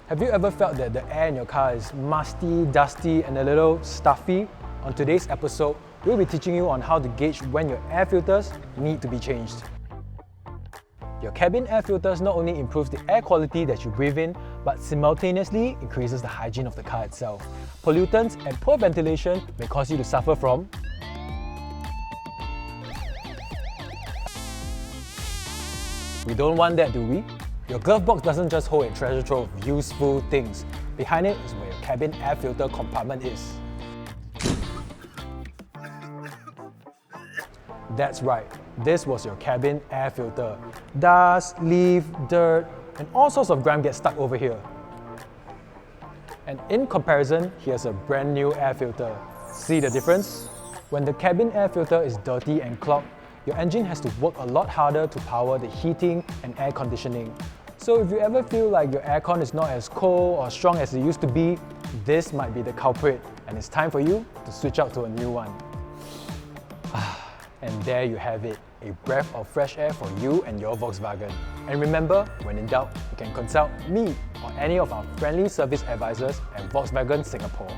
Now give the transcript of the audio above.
Have you ever felt that the air in your car is musty, dusty, and a little stuffy? On today's episode, we'll be teaching you on how to gauge when your air filters need to be changed. Your cabin air filters not only improves the air quality that you breathe in, but simultaneously increases the hygiene of the car itself. Pollutants and poor ventilation may cause you to suffer from We don't want that, do we? Your glove box doesn't just hold a treasure trove of useful things. Behind it is where your cabin air filter compartment is. That's right, this was your cabin air filter. Dust, leaf, dirt, and all sorts of grime get stuck over here. And in comparison, here's a brand new air filter. See the difference? When the cabin air filter is dirty and clogged, your engine has to work a lot harder to power the heating and air conditioning. So if you ever feel like your aircon is not as cold or strong as it used to be, this might be the culprit, and it's time for you to switch out to a new one. And there you have it, a breath of fresh air for you and your Volkswagen. And remember, when in doubt, you can consult me or any of our friendly service advisors at Volkswagen Singapore.